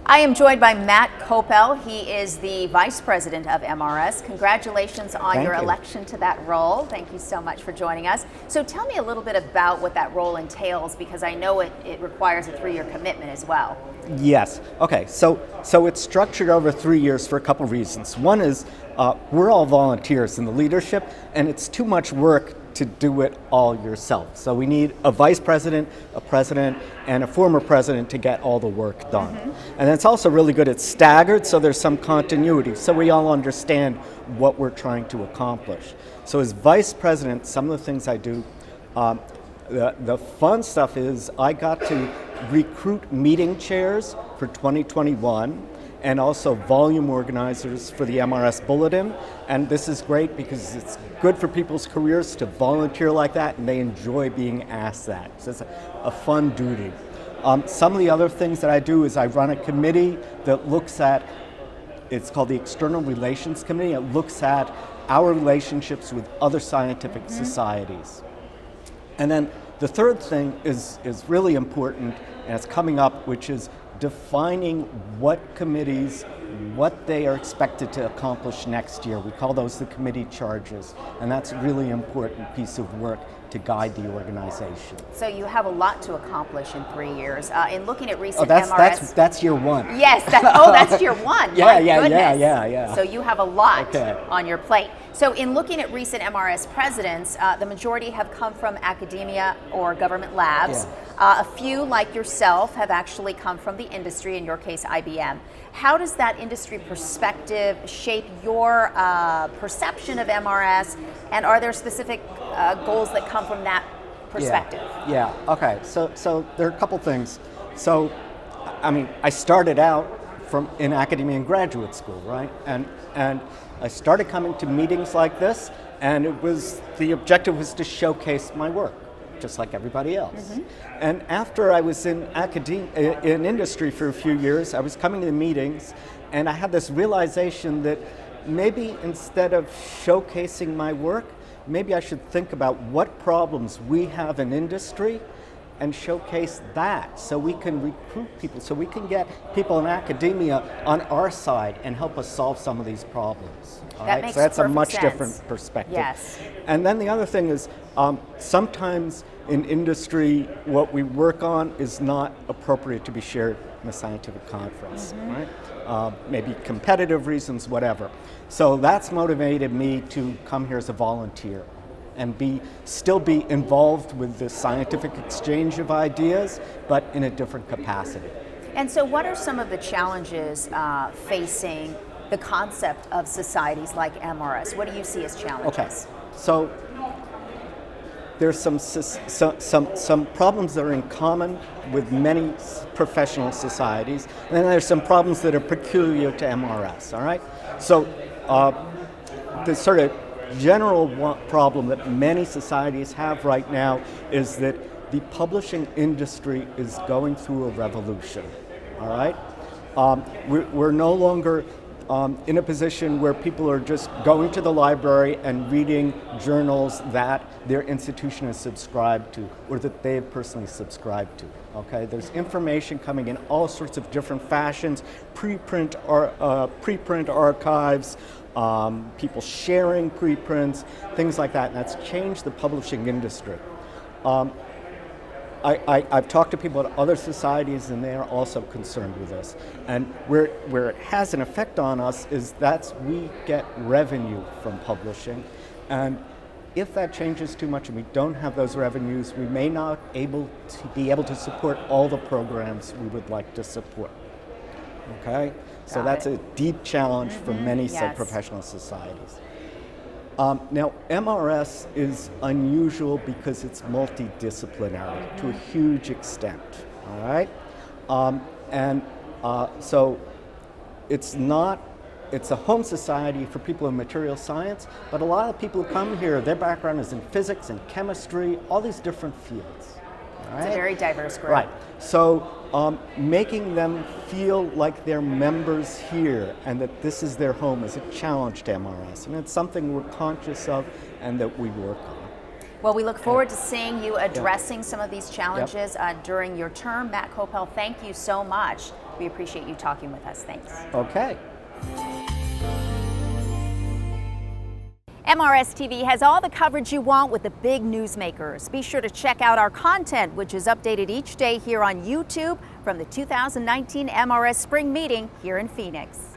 I am joined by Matt Copel. He is the Vice President of MRS. Congratulations on your election to that role. Thank you so much for joining us. So tell me a little bit about what that role entails, because I know it requires a 3-year commitment as well. Yes. Okay. So it's structured over 3 years for a couple of reasons. One is we're all volunteers in the leadership, and it's too much work to do it all yourself. So we need a vice president, a president, and a former president to get all the work done. Mm-hmm. And it's also really good. It's staggered, so there's some continuity, so we all understand what we're trying to accomplish. So as vice president, some of the things I do, the fun stuff is I got to recruit meeting chairs for 2021 and also volume organizers for the MRS Bulletin. And this is great because it's good for people's careers to volunteer like that, and they enjoy being asked that. So it's a fun duty. Some of the other things that I do is I run a committee that looks at, it's called the External Relations Committee. It looks at our relationships with other scientific societies. And then the third thing is really important, and it's coming up, which is defining what committees, what they are expected to accomplish next year. We call those the committee charges, and that's a really important piece of work to guide the organization. So you have a lot to accomplish in 3 years. In looking at recent MRS... That's year one. Yes, that's year one. Yeah. So you have a lot on your plate. So in looking at recent MRS presidents, the majority have come from academia or government labs. Yeah. A few, like yourself, have actually come from the industry, in your case, IBM. How does that industry perspective shape your perception of MRS, and are there specific goals that come from that perspective? Yeah. Okay. So there are a couple things. So, I mean, I started out in academia and graduate school, right? And I started coming to meetings like this, and the objective was to showcase my work, just like everybody else. Mm-hmm. And after I was in industry for a few years, I was coming to the meetings, and I had this realization that maybe instead of showcasing my work, maybe I should think about what problems we have in industry and showcase that, so we can recruit people, so we can get people in academia on our side and help us solve some of these problems. Makes so that's a much sense. different perspective. Yes. And then the other thing is, sometimes in industry, what we work on is not appropriate to be shared in a scientific conference, right? Maybe competitive reasons, whatever. So that's motivated me to come here as a volunteer and still be involved with the scientific exchange of ideas, but in a different capacity. And so what are some of the challenges facing the concept of societies like MRS? What do you see as challenges? Okay, so there's some problems that are in common with many professional societies, and then there's some problems that are peculiar to MRS, all right? So the sort of general problem that many societies have right now is that the publishing industry is going through a revolution, all right? We're no longer in a position where people are just going to the library and reading journals that their institution is subscribed to or that they have personally subscribed to, okay? There's information coming in all sorts of different fashions, preprint archives, people sharing preprints, things like that, and that's changed the publishing industry. I've talked to people at other societies, and they are also concerned with this. And where it has an effect on us is we get revenue from publishing, and if that changes too much and we don't have those revenues, we may not be able to support all the programs we would like to support. Okay? So that's a deep challenge for many professional societies. Now, MRS is unusual because it's multidisciplinary to a huge extent, all right? So it's a home society for people in material science, but a lot of people who come here, their background is in physics and chemistry, all these different fields. Right? It's a very diverse group. Right. So making them feel like they're members here and that this is their home is a challenge to MRS. And it's something we're conscious of and that we work on. Well, we look forward to seeing you addressing some of these challenges during your term. Matt Copel, thank you so much We appreciate you talking with us. Thanks. Okay. MRS TV has all the coverage you want with the big newsmakers. Be sure to check out our content, which is updated each day here on YouTube from the 2019 MRS Spring Meeting here in Phoenix.